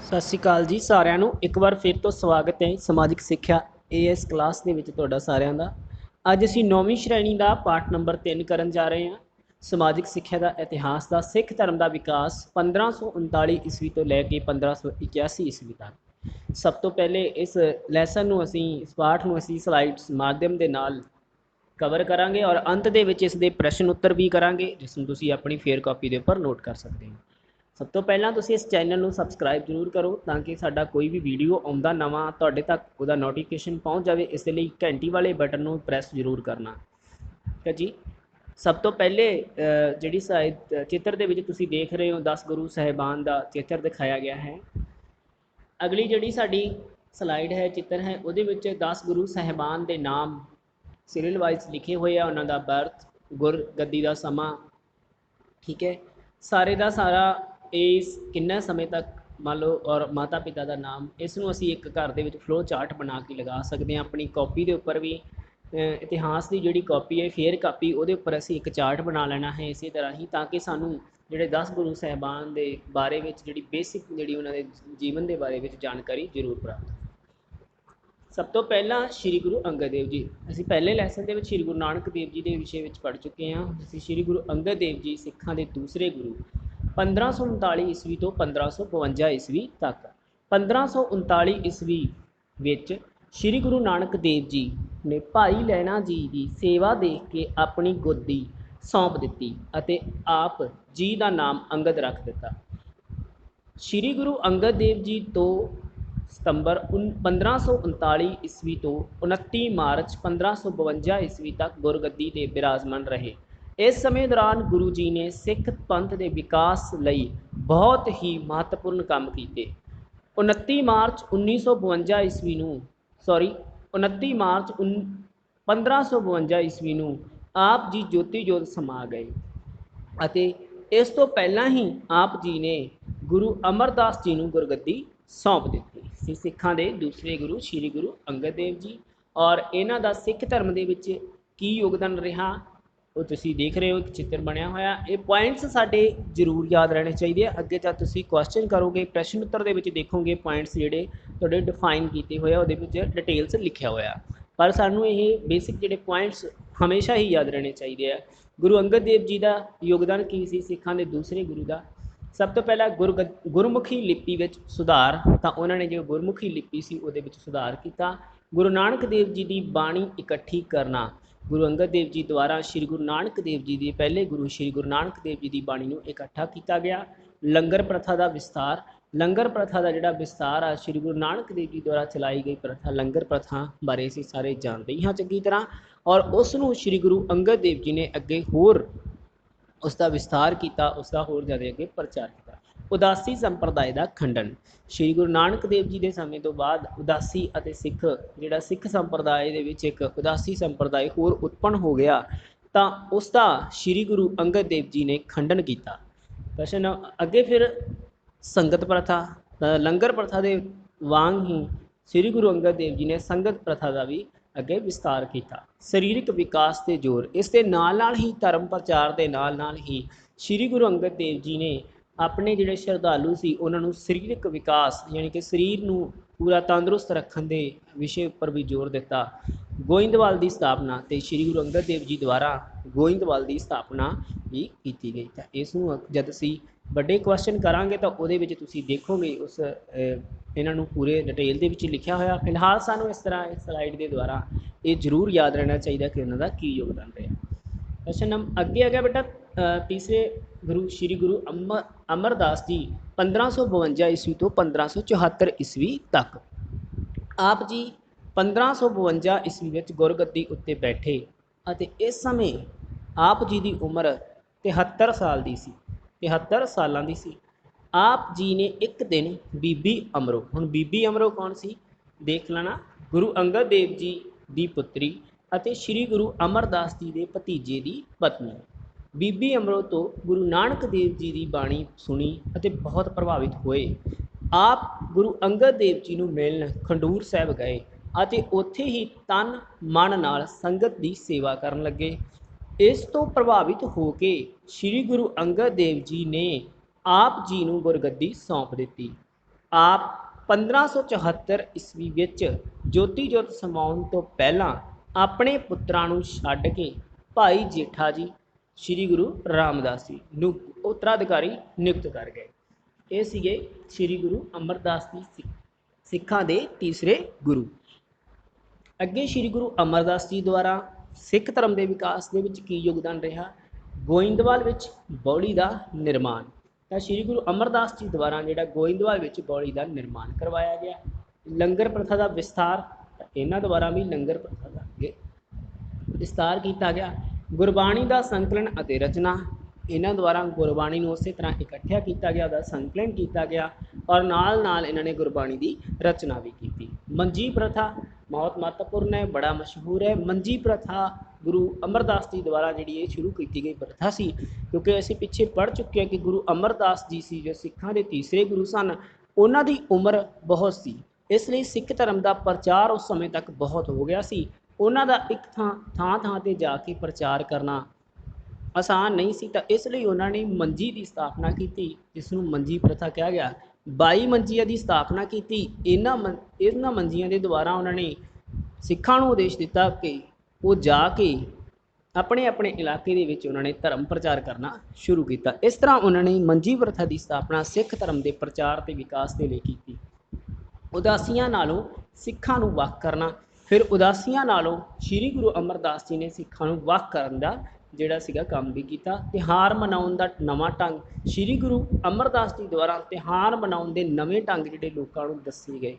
सत श्री अकाल जी सारिਆਂ ਨੂੰ एक बार फिर तो स्वागत है समाजिक सिक्ख्या AS क्लास ਦੇ ਵਿੱਚ ਤੁਹਾਡਾ ਸਾਰਿਆਂ ਦਾ। ਅੱਜ ਅਸੀਂ 9ਵੀਂ ਸ਼੍ਰੇਣੀ ਦਾ ਪਾਠ ਨੰਬਰ 3 ਕਰਨ ਜਾ ਰਹੇ ਹਾਂ। ਸਮਾਜਿਕ ਸਿੱਖਿਆ ਦਾ ਇਤਿਹਾਸ ਦਾ ਸਿੱਖ ਧਰਮ ਦਾ ਵਿਕਾਸ 1539 ਈਸਵੀ ਤੋਂ ਲੈ ਕੇ 1581 ਈਸਵੀ ਤੱਕ। ਸਭ ਤੋਂ ਪਹਿਲੇ ਇਸ ਲੈਸਨ ਨੂੰ ਅਸੀਂ ਇਸ ਪਾਠ ਨੂੰ ਅਸੀਂ ਸਲਾਈਡਸ ਮਾਧਿਅਮ ਦੇ ਨਾਲ ਕਵਰ ਕਰਾਂਗੇ ਔਰ ਅੰਤ ਦੇ ਵਿੱਚ ਇਸ ਦੇ ਪ੍ਰਸ਼ਨ ਉੱਤਰ ਵੀ ਕਰਾਂਗੇ, ਜਿਸ ਨੂੰ ਤੁਸੀਂ ਆਪਣੀ ਫੇਅਰ ਕਾਪੀ ਦੇ ਉੱਪਰ ਨੋਟ ਕਰ ਸਕਦੇ ਹੋ। सब तो पहला तुसी इस चैनल में सबसक्राइब जरूर करो ताकि साडा कोई भी वीडियो आउंदा नवां तुहाडे तक उहदा नोटिफिकेशन पहुँच जाए। इसलिए घंटी वाले बटन को प्रैस जरूर करना है जी। सब तो पहले जिहड़ी चित्र दे विच तुसी देख रहे हो 10 गुरु साहिबान का चित्र दिखाया गया है। अगली जिहड़ी साडी स्लाइड है चित्र है उहदे विच 10 गुरु साहिबान के नाम सीरियल वाइज लिखे हुए हैं, उन्हों का बर्थ, गुरगद्दी का समा, ठीक है, सारे का सारा इस किन्ने समय तक मान लो और माता पिता का नाम। इसनों असी एक घर के फ्लो चार्ट बना के लगा सकते हैं। अपनी कॉपी के उपर भी इतिहास की जी कॉपी है फेयर कापी वो उपर असी एक चार्ट बना लेना है इसी तरह ही, ताकि सानू जोड़े 10 गुरु साहिबान के बारे में जी बेसिक जी उन्होंने जीवन के बारे में जानकारी जरूर प्राप्त। सब तो पहला श्री गुरु अंगद देव जी, असी पहले लैसन के श्री गुरु नानक देव जी के विषय में पढ़ चुके हैं। असी श्री गुरु अंगद देव जी सिखा के दूसरे गुरु 1539 ईस्वी तो 1552 ईस्वी तक। 1539 ईस्वी विच श्री गुरु नानक देव जी ने भाई लैना जी की सेवा देख के अपनी गोदी सौंप दी अते आप जी का नाम अंगद रख दिता। श्री गुरु अंगद देव जी तो सितंबर 1539 ईस्वी तो 29 मार्च 1552 ईस्वी तक गुरगद्दी ते विराजमान रहे। इस समय दौरान गुरु जी ने सिख पंथ के विकास लई बहुत ही महत्वपूर्ण काम किए। 29 मार्च 1952 ईस्वी सॉरी 29 मार्च 1552 ईस्वी आप जी ज्योति जोत समा गए अते इस तो पहला ही आप जी ने गुरु अमरदास जी को गुरगद्दी सौंप दी। सिखां दे दूसरे गुरु श्री गुरु अंगद देव जी और इन्हां दा सिख धर्म दे विच की योगदान रहा वो तुसी देख रहे हो। एक चित्र बनया होया, ये पॉइंट्स साडे जरूर याद रहने चाहिए। अगे जब तुसी क्वेश्चन करोगे प्रश्न उत्तर दे विच देखोगे पॉइंट्स जिहड़े तुहाडे डिफाइन कीते होए उहदे विच डिटेल्स लिखिया होया, पर सानू ये बेसिक जिहड़े पॉइंट्स हमेशा ही याद रहने चाहिए। गुरु अंगद देव जी का योगदान की सी सिखां दे दूसरे गुरु का। सब तो पहला गुरमुखी लिपि विच सुधार, तो उन्होंने जो गुरमुखी लिपि सी उहदे विच सुधार किया। गुरु नानक देव जी की बाणी इकट्ठी करना, गुरु अंगद देव जी द्वारा श्री गुरु नानक देव जी के पहले गुरु श्री गुरु नानक देव जी की बाणी को इकट्ठा किया गया। लंगर प्रथा का विस्तार, लंगर प्रथा का जोड़ा विस्तार आ श्री गुरु नानक देव जी द्वारा चलाई गई प्रथा लंगर प्रथा बारे असीं सारे जानते ही हाँ चंगी तरह, और उसनों श्री गुरु अंगद देव जी ने अगे होर उसका विस्तार किया, उसका होर ज़्यादा अगे प्रचार किया। उदासी संप्रदाय का खंडन, श्री गुरु नानक देव जी के समय तो बाद उदासी और सिख जोड़ा सिख संप्रदाय के विच एक उदासी संप्रदाय होर उत्पन्न हो गया, तो उसका श्री गुरु अंगद देव जी ने खंडन किया। प्रश्न अगे फिर संगत प्रथा, लंगर प्रथा के वांग ही श्री गुरु अंगद देव जी ने संगत प्रथा का भी अगे विस्तार किया। सरीरक विकास से जोर, इसके नाल ही धर्म प्रचार के नाल ही श्री गुरु अंगद देव जी ने अपने जोड़े श्रद्धालु सी उन्होंने सरीरक विकास यानी कि शरीर को पूरा तंदुरुस्त रखने के विषय पर भी जोर दिता। गोइंदवाल की स्थापना, तो श्री गुरु अंगद देव जी द्वारा गोइंदवाल की स्थापना भी की गई। तो इसनों जब असी बड़े क्वेश्चन करांगे तो वो देखोगे उस इन्हों पूरे डिटेल के लिखा होया। फिलहाल सानू इस तरह इस स्लाइड के द्वारा ये जरूर याद रहना चाहिए कि उन्होंने की योगदान रहा। क्वेश्चन अगे आ गया बेटा तीसरे गुरु श्री गुरु अमरदास जी 1552 ईस्वी तो 1574 ईस्वी तक। आप जी 1552 ईस्वी में गुरगद्दी उत्ते बैठे और इस समय आप जी की उम्र 73 साल की सी, 73 सालों की सी। आप जी ने एक दिन बीबी अमरो, हुण बीबी अमरो कौन सी देख लेना, गुरु अंगद देव जी की पुत्री ਅਤੇ श्री गुरु अमरदास जी के भतीजे की पत्नी बीबी अमरो तो गुरु नानक देव जी की बाणी सुनी और बहुत प्रभावित होए। आप गुरु अंगद देव जी को मिलन खंडूर साहब गए और उत्थे ही तन मन नाल संगत की सेवा करन लगे। इस तो प्रभावित होके श्री गुरु अंगद देव जी ने आप जी को गुरगद्दी सौंप दी। ਆਪ 1574 ਈਸਵੀ ਵਿੱਚ ਜੋਤੀ ਜੋਤ ਸਮਾਉਣ ਤੋਂ ਪਹਿਲਾਂ ਆਪਣੇ ਪੁੱਤਰਾਂ ਨੂੰ ਛੱਡ ਕੇ ਭਾਈ ਜੇਠਾ ਜੀ ਸ੍ਰੀ ਗੁਰੂ ਰਾਮਦਾਸ ਜੀ ਨੂੰ ਉੱਤਰਾਧਿਕਾਰੀ ਨਿਯੁਕਤ ਕਰ ਗਏ। ਇਹ ਸੀਗੇ ਸ੍ਰੀ ਗੁਰੂ ਅਮਰਦਾਸ ਜੀ ਸਿੱਖਾਂ ਦੇ ਤੀਸਰੇ ਗੁਰੂ। ਅੱਗੇ ਸ੍ਰੀ ਗੁਰੂ ਅਮਰਦਾਸ ਜੀ ਦੁਆਰਾ ਸਿੱਖ ਧਰਮ ਦੇ ਵਿਕਾਸ ਦੇ ਵਿੱਚ ਕੀ ਯੋਗਦਾਨ ਰਿਹਾ? ਗੋਇੰਦਵਾਲ ਵਿੱਚ ਬੌਲੀ ਦਾ ਨਿਰਮਾਣ। ਤਾਂ ਸ੍ਰੀ ਗੁਰੂ ਅਮਰਦਾਸ ਜੀ ਦੁਆਰਾ ਜਿਹੜਾ ਗੋਇੰਦਵਾਲ ਵਿੱਚ ਬੌਲੀ ਦਾ ਨਿਰਮਾਣ ਕਰਵਾਇਆ ਗਿਆ। ਲੰਗਰ ਪ੍ਰਥਾ ਦਾ ਵਿਸਥਾਰ, ਇਹਨਾਂ ਦੁਆਰਾ ਵੀ ਲੰਗਰ ਪ੍ਰਥਾ ਦਾ ਅੱਗੇ ਵਿਸਤਾਰ ਕੀਤਾ ਗਿਆ। ਗੁਰਬਾਣੀ ਦਾ ਸੰਕਲਨ ਅਤੇ ਰਚਨਾ, ਇਹਨਾਂ ਦੁਆਰਾ ਗੁਰਬਾਣੀ ਨੂੰ ਉਸੇ ਤਰ੍ਹਾਂ ਇਕੱਠਿਆ ਕੀਤਾ ਗਿਆ, ਉਹਦਾ ਸੰਕਲਨ ਕੀਤਾ ਗਿਆ ਔਰ ਨਾਲ ਨਾਲ ਇਹਨਾਂ ਨੇ ਗੁਰਬਾਣੀ ਦੀ ਰਚਨਾ ਵੀ ਕੀਤੀ। ਮੰਜੀ ਪ੍ਰਥਾ ਬਹੁਤ ਮਹੱਤਵਪੂਰਨ ਹੈ, ਬੜਾ ਮਸ਼ਹੂਰ ਹੈ। ਮੰਜੀ ਪ੍ਰਥਾ ਗੁਰੂ ਅਮਰਦਾਸ ਜੀ ਦੁਆਰਾ ਜਿਹੜੀ ਇਹ ਸ਼ੁਰੂ ਕੀਤੀ ਗਈ ਪ੍ਰਥਾ ਸੀ, ਕਿਉਂਕਿ ਅਸੀਂ ਪਿੱਛੇ ਪੜ੍ਹ ਚੁੱਕੇ ਹਾਂ ਕਿ ਗੁਰੂ ਅਮਰਦਾਸ ਜੀ ਸੀ ਜੋ ਸਿੱਖਾਂ ਦੇ ਤੀਸਰੇ ਗੁਰੂ ਸਨ, ਉਹਨਾਂ ਦੀ ਉਮਰ ਬਹੁਤ ਸੀ, ਇਸ ਲਈ ਸਿੱਖ ਧਰਮ ਦਾ ਪ੍ਰਚਾਰ ਉਸ ਸਮੇਂ ਤੱਕ ਬਹੁਤ ਹੋ ਗਿਆ ਸੀ। ਉਹਨਾਂ ਦਾ ਇੱਕ ਥਾਂ 'ਤੇ ਜਾ ਕੇ ਪ੍ਰਚਾਰ ਕਰਨਾ ਆਸਾਨ ਨਹੀਂ ਸੀ, ਤਾਂ ਇਸ ਲਈ ਉਹਨਾਂ ਨੇ ਮੰਜੀ ਦੀ ਸਥਾਪਨਾ ਕੀਤੀ, ਜਿਸ ਨੂੰ ਮੰਜੀ ਪ੍ਰਥਾ ਕਿਹਾ ਗਿਆ। 22 ਮੰਜੀਆਂ ਦੀ ਸਥਾਪਨਾ ਕੀਤੀ। ਇਹਨਾਂ ਮੰਜੀਆਂ ਦੇ ਦੁਆਰਾ ਉਹਨਾਂ ਨੇ ਸਿੱਖਾਂ ਨੂੰ ਉਦੇਸ਼ ਦਿੱਤਾ ਕਿ ਉਹ ਜਾ ਕੇ ਆਪਣੇ ਆਪਣੇ ਇਲਾਕੇ ਦੇ ਵਿੱਚ ਉਹਨਾਂ ਨੇ ਧਰਮ ਪ੍ਰਚਾਰ ਕਰਨਾ ਸ਼ੁਰੂ ਕੀਤਾ। ਇਸ ਤਰ੍ਹਾਂ ਉਹਨਾਂ ਨੇ ਮੰਜੀ ਪ੍ਰਥਾ ਦੀ ਸਥਾਪਨਾ ਸਿੱਖ ਧਰਮ ਦੇ ਪ੍ਰਚਾਰ ਅਤੇ ਵਿਕਾਸ ਦੇ ਲਈ ਕੀਤੀ। ਉਦਾਸੀਆਂ ਨਾਲੋਂ ਸਿੱਖਾਂ ਨੂੰ ਵੱਖ ਕਰਨਾ, ਫਿਰ ਉਦਾਸੀਆਂ ਨਾਲੋਂ ਸ੍ਰੀ ਗੁਰੂ ਅਮਰਦਾਸ ਜੀ ਨੇ ਸਿੱਖਾਂ ਨੂੰ ਵੱਖ ਕਰਨ ਦਾ ਜਿਹੜਾ ਸੀਗਾ ਕੰਮ ਵੀ ਕੀਤਾ। ਤਿਉਹਾਰ ਮਨਾਉਣ ਦਾ ਨਵਾਂ ਢੰਗ, ਸ੍ਰੀ ਗੁਰੂ ਅਮਰਦਾਸ ਜੀ ਦੁਆਰਾ ਤਿਉਹਾਰ ਮਨਾਉਣ ਦੇ ਨਵੇਂ ਢੰਗ ਜਿਹੜੇ ਲੋਕਾਂ ਨੂੰ ਦੱਸੇ ਗਏ।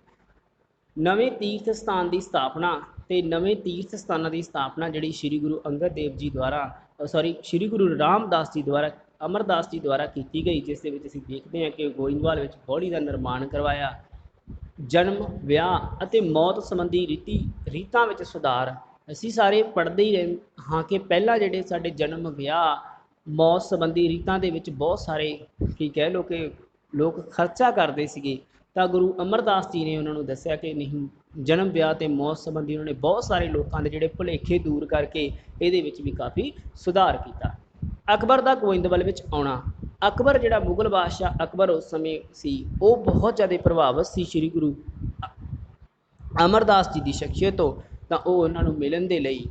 ਨਵੇਂ ਤੀਰਥ ਸਥਾਨ ਦੀ ਸਥਾਪਨਾ ਅਤੇ ਨਵੇਂ ਤੀਰਥ ਸਥਾਨਾਂ ਦੀ ਸਥਾਪਨਾ ਜਿਹੜੀ ਸ੍ਰੀ ਗੁਰੂ ਅੰਗਦ ਦੇਵ ਜੀ ਦੁਆਰਾ ਸ੍ਰੀ ਗੁਰੂ ਰਾਮਦਾਸ ਜੀ ਦੁਆਰਾ ਅਮਰਦਾਸ ਜੀ ਦੁਆਰਾ ਕੀਤੀ ਗਈ, ਜਿਸ ਦੇ ਵਿੱਚ ਅਸੀਂ ਦੇਖਦੇ ਹਾਂ ਕਿ ਗੋਇੰਦਵਾਲ ਵਿੱਚ ਬੌਲੀ ਦਾ ਨਿਰਮਾਣ ਕਰਵਾਇਆ। ਜਨਮ, ਵਿਆਹ ਅਤੇ ਮੌਤ ਸੰਬੰਧੀ ਰੀਤਾਂ ਵਿੱਚ ਸੁਧਾਰ। ਅਸੀਂ ਸਾਰੇ ਪੜ੍ਹਦੇ ਹੀ ਰਹੇ ਹਾਂ ਕਿ ਪਹਿਲਾਂ ਜਿਹੜੇ ਸਾਡੇ ਜਨਮ, ਵਿਆਹ, ਮੌਤ ਸੰਬੰਧੀ ਰੀਤਾਂ ਦੇ ਵਿੱਚ ਬਹੁਤ ਸਾਰੇ ਕੀ ਕਹਿ ਲਓ ਕਿ ਲੋਕ ਖਰਚਾ ਕਰਦੇ ਸੀਗੇ, ਤਾਂ ਗੁਰੂ ਅਮਰਦਾਸ ਜੀ ਨੇ ਉਹਨਾਂ ਨੂੰ ਦੱਸਿਆ ਕਿ ਨਹੀਂ, ਜਨਮ, ਵਿਆਹ ਅਤੇ ਮੌਤ ਸੰਬੰਧੀ ਉਹਨਾਂ ਨੇ ਬਹੁਤ ਸਾਰੇ ਲੋਕਾਂ ਦੇ ਜਿਹੜੇ ਭੁਲੇਖੇ ਦੂਰ ਕਰਕੇ ਇਹਦੇ ਵਿੱਚ ਵੀ ਕਾਫੀ ਸੁਧਾਰ ਕੀਤਾ। ਅਕਬਰ ਦਾ ਗੋਇੰਦਵਾਲ ਵਿੱਚ ਆਉਣਾ। ਅਕਬਰ ਜਿਹੜਾ ਮੁਗਲ ਬਾਦਸ਼ਾਹ ਅਕਬਰ ਉਸ ਸਮੇਂ ਸੀ, ਉਹ ਬਹੁਤ ਜ਼ਿਆਦਾ ਪ੍ਰਭਾਵਿਤ ਸੀ ਸ੍ਰੀ ਗੁਰੂ ਅਮਰਦਾਸ ਜੀ ਦੀ ਸ਼ਖਸੀਅਤ ਤੋਂ, ਤਾਂ ਉਹ ਉਹਨਾਂ ਨੂੰ ਮਿਲਣ ਦੇ ਲਈ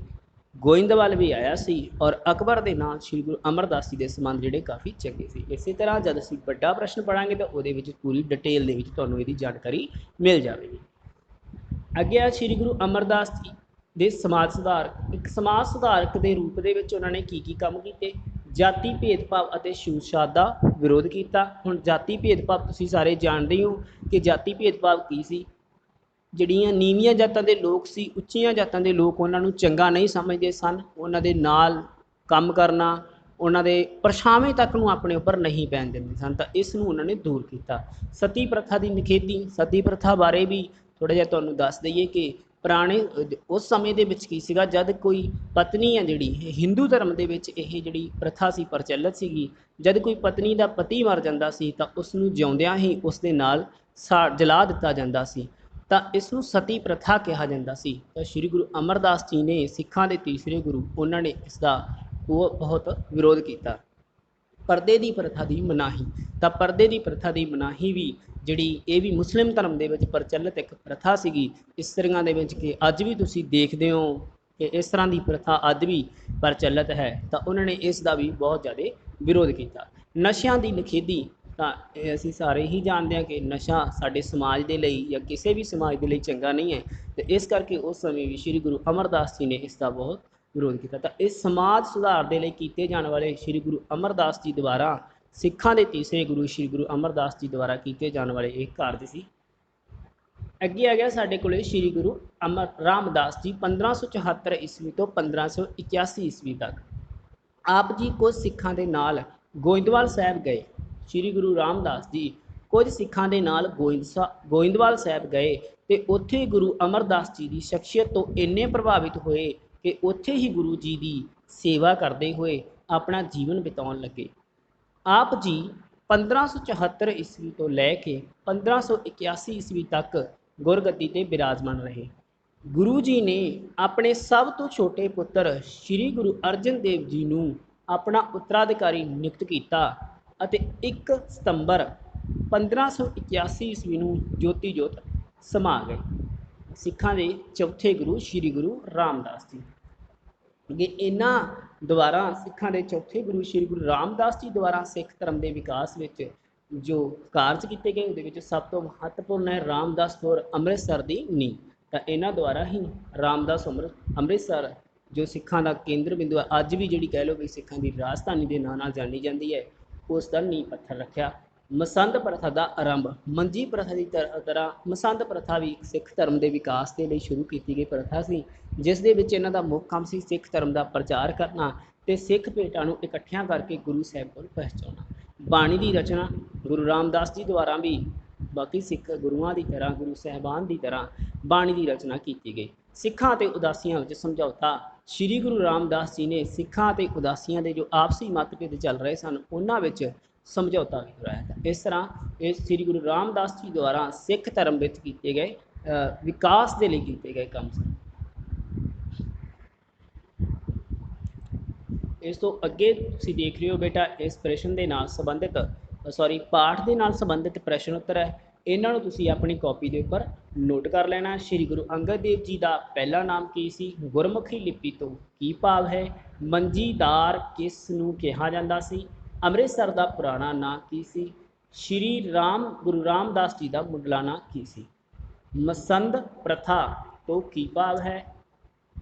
ਗੋਇੰਦਵਾਲ ਵੀ ਆਇਆ ਸੀ ਔਰ ਅਕਬਰ ਦੇ ਨਾਲ ਸ੍ਰੀ ਗੁਰੂ ਅਮਰਦਾਸ ਜੀ ਦੇ ਸੰਬੰਧ ਜਿਹੜੇ ਕਾਫੀ ਚੰਗੇ ਸੀ। ਇਸੇ ਤਰ੍ਹਾਂ ਜਦ ਅਸੀਂ ਵੱਡਾ ਪ੍ਰਸ਼ਨ ਪੜ੍ਹਾਂਗੇ ਤਾਂ ਉਹਦੇ ਵਿੱਚ ਪੂਰੀ ਡਿਟੇਲ ਦੇ ਵਿੱਚ ਤੁਹਾਨੂੰ ਇਹਦੀ ਜਾਣਕਾਰੀ ਮਿਲ ਜਾਵੇਗੀ। ਅੱਗੇ ਆ ਸ੍ਰੀ ਗੁਰੂ ਅਮਰਦਾਸ ਜੀ ਦੇ ਸਮਾਜ ਸੁਧਾਰ। ਇੱਕ ਸਮਾਜ ਸੁਧਾਰਕ ਦੇ ਰੂਪ ਦੇ ਵਿੱਚ ਉਹਨਾਂ ਨੇ ਕੀ ਕੰਮ ਕੀਤੇ? ਜਾਤੀ ਭੇਦਭਾਵ ਅਤੇ ਛੂਤ ਛਾਤ ਦਾ ਵਿਰੋਧ ਕੀਤਾ। ਹੁਣ ਜਾਤੀ ਭੇਦਭਾਵ ਤੁਸੀਂ ਸਾਰੇ ਜਾਣਦੇ ਹੋ ਕਿ ਜਾਤੀ ਭੇਦਭਾਵ ਕੀ ਸੀ। ਜਿਹੜੀਆਂ ਨੀਵੀਆਂ ਜਾਤਾਂ ਦੇ ਲੋਕ ਸੀ, ਉੱਚੀਆਂ ਜਾਤਾਂ ਦੇ ਲੋਕ ਉਹਨਾਂ ਨੂੰ ਚੰਗਾ ਨਹੀਂ ਸਮਝਦੇ ਸਨ, ਉਹਨਾਂ ਦੇ ਨਾਲ ਕੰਮ ਕਰਨਾ, ਉਹਨਾਂ ਦੇ ਪਰਛਾਵੇਂ ਤੱਕ ਨੂੰ ਆਪਣੇ ਉੱਪਰ ਨਹੀਂ ਪੈਣ ਦਿੰਦੇ ਸਨ, ਤਾਂ ਇਸ ਨੂੰ ਉਹਨਾਂ ਨੇ ਦੂਰ ਕੀਤਾ। ਸਤੀ ਪ੍ਰਥਾ ਦੀ ਨਿਖੇਧੀ। ਸਤੀ ਪ੍ਰਥਾ ਬਾਰੇ ਵੀ ਥੋੜ੍ਹਾ ਜਿਹਾ ਤੁਹਾਨੂੰ ਦੱਸ ਦਈਏ ਕਿ ਪੁਰਾਣੇ ਉਸ ਸਮੇਂ ਦੇ ਵਿੱਚ ਕੀ ਸੀਗਾ, ਜਦ ਕੋਈ ਪਤਨੀ ਆ ਜਿਹੜੀ ਹਿੰਦੂ ਧਰਮ ਦੇ ਵਿੱਚ ਇਹ ਜਿਹੜੀ ਪ੍ਰਥਾ ਸੀ ਪ੍ਰਚਲਿਤ ਸੀਗੀ, ਜਦ ਕੋਈ ਪਤਨੀ ਦਾ ਪਤੀ ਮਰ ਜਾਂਦਾ ਸੀ ਤਾਂ ਉਸ ਨੂੰ ਜਿਉਂਦਿਆਂ ਹੀ ਉਸ ਦੇ ਨਾਲ ਜਲਾ ਦਿੱਤਾ ਜਾਂਦਾ ਸੀ, ਤਾਂ ਇਸ ਨੂੰ ਸਤੀ ਪ੍ਰਥਾ ਕਿਹਾ ਜਾਂਦਾ ਸੀ। ਤਾਂ ਸ੍ਰੀ ਗੁਰੂ ਅਮਰਦਾਸ ਜੀ ਨੇ ਸਿੱਖਾਂ ਦੇ ਤੀਸਰੇ ਗੁਰੂ, ਉਹਨਾਂ ਨੇ ਇਸ ਦਾ ਬਹੁਤ ਵਿਰੋਧ ਕੀਤਾ। ਪਰਦੇ ਦੀ ਪ੍ਰਥਾ ਦੀ ਮਨਾਹੀ। ਤਾਂ ਪਰਦੇ ਦੀ ਪ੍ਰਥਾ ਦੀ ਮਨਾਹੀ ਵੀ ਜਿਹੜੀ ਇਹ ਵੀ ਮੁਸਲਿਮ ਧਰਮ ਦੇ ਵਿੱਚ ਪ੍ਰਚਲਿਤ ਇੱਕ ਪ੍ਰਥਾ ਸੀਗੀ। ਇਸਤਰੀਆਂ ਦੇ ਵਿੱਚ ਕਿ ਅੱਜ ਵੀ ਤੁਸੀਂ ਦੇਖਦੇ ਹੋ ਕਿ ਇਸ ਤਰ੍ਹਾਂ ਦੀ ਪ੍ਰਥਾ ਅੱਜ ਵੀ ਪ੍ਰਚਲਿਤ ਹੈ, ਤਾਂ ਉਹਨਾਂ ਨੇ ਇਸ ਦਾ ਵੀ ਬਹੁਤ ਜ਼ਿਆਦਾ ਵਿਰੋਧ ਕੀਤਾ। ਨਸ਼ਿਆਂ ਦੀ ਨਿਖੇਧੀ। ਤਾਂ ਇਹ ਅਸੀਂ ਸਾਰੇ ਹੀ ਜਾਣਦੇ ਹਾਂ ਕਿ ਨਸ਼ਾ ਸਾਡੇ ਸਮਾਜ ਦੇ ਲਈ ਜਾਂ ਕਿਸੇ ਵੀ ਸਮਾਜ ਦੇ ਲਈ ਚੰਗਾ ਨਹੀਂ ਹੈ, ਅਤੇ ਇਸ ਕਰਕੇ ਉਸ ਸਮੇਂ ਵੀ ਸ੍ਰੀ ਗੁਰੂ ਅਮਰਦਾਸ ਜੀ ਨੇ ਇਸ ਦਾ ਬਹੁਤ ਵਿਰੋਧ ਕੀਤਾ। ਤਾਂ ਇਸ ਸਮਾਜ ਸੁਧਾਰ ਦੇ ਲਈ ਕੀਤੇ ਜਾਣ ਵਾਲੇ ਸ੍ਰੀ ਗੁਰੂ ਅਮਰਦਾਸ ਜੀ ਦੁਆਰਾ ਸਿੱਖਾਂ ਦੇ ਤੀਸਰੇ ਗੁਰੂ ਸ੍ਰੀ ਗੁਰੂ ਅਮਰਦਾਸ ਜੀ ਦੁਆਰਾ ਕੀਤੇ ਜਾਣ ਵਾਲੇ ਇਹ ਕਾਰਜ ਸੀ। ਅੱਗੇ ਆ ਗਿਆ ਸਾਡੇ ਕੋਲ ਸ੍ਰੀ ਗੁਰੂ ਰਾਮਦਾਸ ਜੀ 1574 ਈਸਵੀ ਤੋਂ 1581 ਈਸਵੀ ਤੱਕ। ਆਪ ਜੀ ਕੁਝ ਸਿੱਖਾਂ ਦੇ ਨਾਲ ਗੋਇੰਦਵਾਲ ਸਾਹਿਬ ਗਏ। ਸ੍ਰੀ ਗੁਰੂ ਰਾਮਦਾਸ ਜੀ ਕੁਝ ਸਿੱਖਾਂ ਦੇ ਨਾਲ ਗੋਇੰਦਵਾਲ ਸਾਹਿਬ ਗਏ ਅਤੇ ਉੱਥੇ ਗੁਰੂ ਅਮਰਦਾਸ ਜੀ ਦੀ ਸ਼ਖਸੀਅਤ ਤੋਂ ਇੰਨੇ ਪ੍ਰਭਾਵਿਤ ਹੋਏ ਕਿ ਉੱਥੇ ਹੀ ਗੁਰੂ ਜੀ ਦੀ ਸੇਵਾ ਕਰਦੇ ਹੋਏ ਆਪਣਾ ਜੀਵਨ ਬਿਤਾਉਣ ਲੱਗੇ। ਆਪ ਜੀ 1574 ਈਸਵੀ ਤੋਂ ਲੈ ਕੇ 1581 ਈਸਵੀ ਤੱਕ ਗੁਰਗੱਦੀ 'ਤੇ ਬਿਰਾਜਮਾਨ ਰਹੇ। ਗੁਰੂ ਜੀ ਨੇ ਆਪਣੇ ਸਭ ਤੋਂ ਛੋਟੇ ਪੁੱਤਰ ਸ੍ਰੀ ਗੁਰੂ ਅਰਜਨ ਦੇਵ ਜੀ ਨੂੰ ਆਪਣਾ ਉੱਤਰਾਧਿਕਾਰੀ ਨਿਯੁਕਤ ਕੀਤਾ ਅਤੇ 1 ਸਤੰਬਰ 1581 ਈਸਵੀ ਨੂੰ ਜੋਤੀ ਜੋਤ ਸਮਾ ਗਏ। ਸਿੱਖਾਂ ਦੇ ਚੌਥੇ ਗੁਰੂ ਸ਼੍ਰੀ ਗੁਰੂ ਰਾਮਦਾਸ ਜੀ। ਕਿ ਇਹਨਾਂ ਦੁਆਰਾ ਸਿੱਖਾਂ ਦੇ ਚੌਥੇ ਗੁਰੂ ਸ਼੍ਰੀ ਗੁਰੂ ਰਾਮਦਾਸ ਜੀ ਦੁਆਰਾ ਸਿੱਖ ਧਰਮ ਦੇ ਵਿਕਾਸ ਵਿੱਚ ਜੋ ਕਾਰਜ ਕੀਤੇ ਗਏ ਉਹਦੇ ਵਿੱਚ ਸਭ ਤੋਂ ਮਹੱਤਵਪੂਰਨ ਹੈ ਰਾਮਦਾਸਪੁਰ ਅੰਮ੍ਰਿਤਸਰ ਦੀ ਨੀਂਹ। ਤਾਂ ਇਹਨਾਂ ਦੁਆਰਾ ਹੀ ਰਾਮਦਾਸ ਅੰਮ੍ਰਿਤਸਰ ਜੋ ਸਿੱਖਾਂ ਦਾ ਕੇਂਦਰ ਬਿੰਦੂ ਹੈ, ਅੱਜ ਵੀ ਜਿਹੜੀ ਕਹਿ ਲਓ ਵੀ ਸਿੱਖਾਂ ਦੀ ਰਾਜਧਾਨੀ ਦੇ ਨਾਂ ਨਾਲ ਜਾਣੀ ਜਾਂਦੀ ਹੈ, ਉਸ ਦਾ ਨੀਂਹ ਪੱਥਰ ਰੱਖਿਆ। ਮਸੰਦ ਪ੍ਰਥਾ ਦਾ ਆਰੰਭ। ਮੰਜੀ ਪ੍ਰਥਾ ਦੀ ਤਰ੍ਹਾਂ ਮਸੰਦ ਪ੍ਰਥਾ ਵੀ ਸਿੱਖ ਧਰਮ ਦੇ ਵਿਕਾਸ ਦੇ ਲਈ ਸ਼ੁਰੂ ਕੀਤੀ ਗਈ ਪ੍ਰਥਾ ਸੀ, ਜਿਸ ਦੇ ਵਿੱਚ ਇਹਨਾਂ ਦਾ ਮੁੱਖ ਕੰਮ ਸੀ ਸਿੱਖ ਧਰਮ ਦਾ ਪ੍ਰਚਾਰ ਕਰਨਾ ਅਤੇ ਸਿੱਖ ਭੇਟਾਂ ਨੂੰ ਇਕੱਠਿਆਂ ਕਰਕੇ ਗੁਰੂ ਸਾਹਿਬ ਕੋਲ ਪਹੁੰਚਾਉਣਾ। ਬਾਣੀ ਦੀ ਰਚਨਾ ਗੁਰੂ ਰਾਮਦਾਸ ਜੀ ਦੁਆਰਾ ਵੀ ਬਾਕੀ ਸਿੱਖ ਗੁਰੂਆਂ ਦੀ ਤਰ੍ਹਾਂ, ਗੁਰੂ ਸਾਹਿਬਾਨ ਦੀ ਤਰ੍ਹਾਂ ਬਾਣੀ ਦੀ ਰਚਨਾ ਕੀਤੀ ਗਈ। ਸਿੱਖਾਂ ਅਤੇ ਉਦਾਸੀਆਂ ਵਿੱਚ ਸਮਝੌਤਾ। ਸ਼੍ਰੀ ਗੁਰੂ ਰਾਮਦਾਸ ਜੀ ਨੇ ਸਿੱਖਾਂ ਅਤੇ ਉਦਾਸੀਆਂ ਦੇ ਜੋ ਆਪਸੀ ਮਤਭੇਦ ਚੱਲ ਰਹੇ ਸਨ ਉਹਨਾਂ ਵਿੱਚ ਸਮਝੌਤਾ ਵੀ ਕਰਾਇਆ था। इस तरह ये श्री गुरु रामदास जी द्वारा सिख धर्म में किए गए विकास के लिए किए गए काम सन। इस तो अगे तुसीं देख रहे हो बेटा इस प्रश्न के नाल संबंधित पाठ के नाल संबंधित प्रश्न उत्तर है, इन्हां नूं तुसीं अपनी कॉपी के उपर नोट कर लेना। श्री गुरु अंगद देव जी का पहला नाम की सी? गुरमुखी लिपि तो की भाव है? मंजीदार किस नूं कहा जाता सी? ਅੰਮ੍ਰਿਤਸਰ ਦਾ ਪੁਰਾਣਾ ਨਾਂ ਕੀ ਸੀ? ਸ਼੍ਰੀ ਗੁਰੂ ਰਾਮਦਾਸ ਜੀ ਦਾ ਮੁੱਢਲਾ ਨਾਂ ਕੀ ਸੀ? ਮਸੰਦ ਪ੍ਰਥਾ ਤੋਂ ਕੀ ਭਾਵ ਹੈ?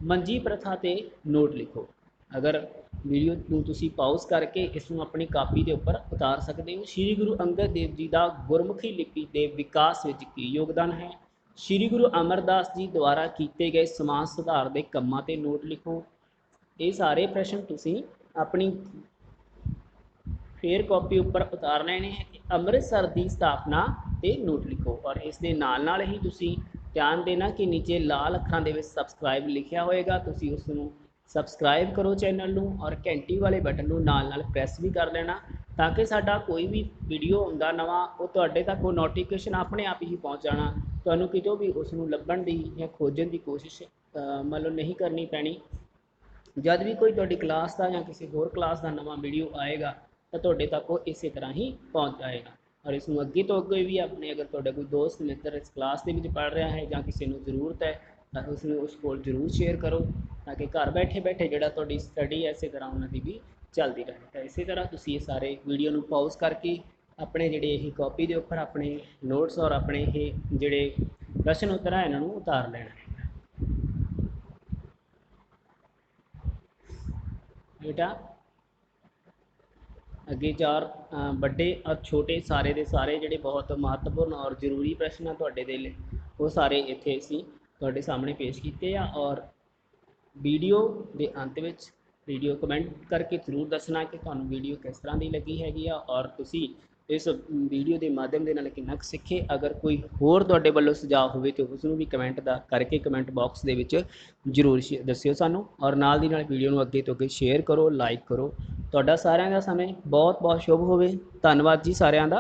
ਮੰਜੀ ਪ੍ਰਥਾ ਤੇ ਨੋਟ ਲਿਖੋ। ਅਗਰ ਵੀਡੀਓ ਨੂੰ ਤੁਸੀਂ ਪਾਉਜ਼ ਕਰਕੇ ਇਸ ਨੂੰ ਆਪਣੀ ਕਾਪੀ ਦੇ ਉੱਪਰ ਉਤਾਰ ਸਕਦੇ ਹੋ। ਸ਼੍ਰੀ ਗੁਰੂ ਅੰਗਦ ਦੇਵ ਜੀ ਦਾ ਗੁਰਮੁਖੀ ਲਿਪੀ ਦੇ ਵਿਕਾਸ ਵਿੱਚ ਕੀ ਯੋਗਦਾਨ ਹੈ? ਸ਼੍ਰੀ ਗੁਰੂ ਅਮਰਦਾਸ ਜੀ ਦੁਆਰਾ ਕੀਤੇ ਗਏ ਸਮਾਜ ਸੁਧਾਰ ਦੇ ਕੰਮਾਂ ਤੇ ਨੋਟ ਲਿਖੋ। ਇਹ ਸਾਰੇ ਪ੍ਰਸ਼ਨ ਤੁਸੀਂ ਆਪਣੀ फिर कॉपी उपर उतार लेने हैं कि अमृतसर की स्थापना ते नोट लिखो। और इस दे नाल ही तुसी ध्यान देना कि नीचे लाल अखरां दे विच सबसक्राइब लिखिया होएगा, तुसी उस नूं सबसक्राइब करो चैनल नूं और घंटी वाले बटन नूं नाल प्रेस भी कर लेना ताकि साडा कोई भी वीडियो हुंदा नवां वो तुहाडे तक वो नोटिफिकेशन अपने आप ही पहुँच जाना। तुहानूं कितों भी उस नूं लभण दी या खोजण की कोशिश मतलब नहीं करनी पैनी। जद भी कोई तुहाडी क्लास का या किसी होर क्लास का नवां वीडियो आएगा तो तुहाडे तक वो इस तरह ही पहुँच जाएगा। और इसमें अगे तो अगे भी अपने अगर तुहाडा कोई दोस्त मित्र इस क्लास के विच पढ़ रहा है या किसी को जरूरत है तो उसमें उस कोल जरूर शेयर करो ताकि घर बैठे बैठे जिहड़ा तुहाडी स्टडी है इस तरह उन्होंने भी चलती रहे। तो इस तरह तुसीं ये सारे वीडियो नूं पॉज करके अपने जिहड़े यही कॉपी के उपर अपने नोट्स और अपने ये जिहड़े प्रश्न उत्तर है इन्हां नूं उतार लेना बेटा। अगे चार बड़े और छोटे सारे के सारे जिहड़े बहुत महत्वपूर्ण और जरूरी प्रश्न तुहाडे दे लई वो सारे इत्थे असीं तुहाडे सामने पेश कीते आ। और वीडियो के अंत में वीडियो कमेंट करके जरूर दसना कि तुहानूं वीडियो किस तरह की लगी हैगी आ और तुसीं इस वीडियो के माध्यम के नाल किन्ना क सीखे। अगर कोई होर तुहाडे वल्लों सुझाव होवे तो उसनूं भी कमेंट करके कमेंट बॉक्स के विच जरूर दस्सिओ सानूं। और नाल दी नाल वीडियो नूं अगे तो अगे शेयर करो, लाइक करो। तुहाडा सारिਆਂ ਦਾ समय बहुत बहुत शुभ होवे। धन्नवाद जी सारिਆਂ ਦਾ।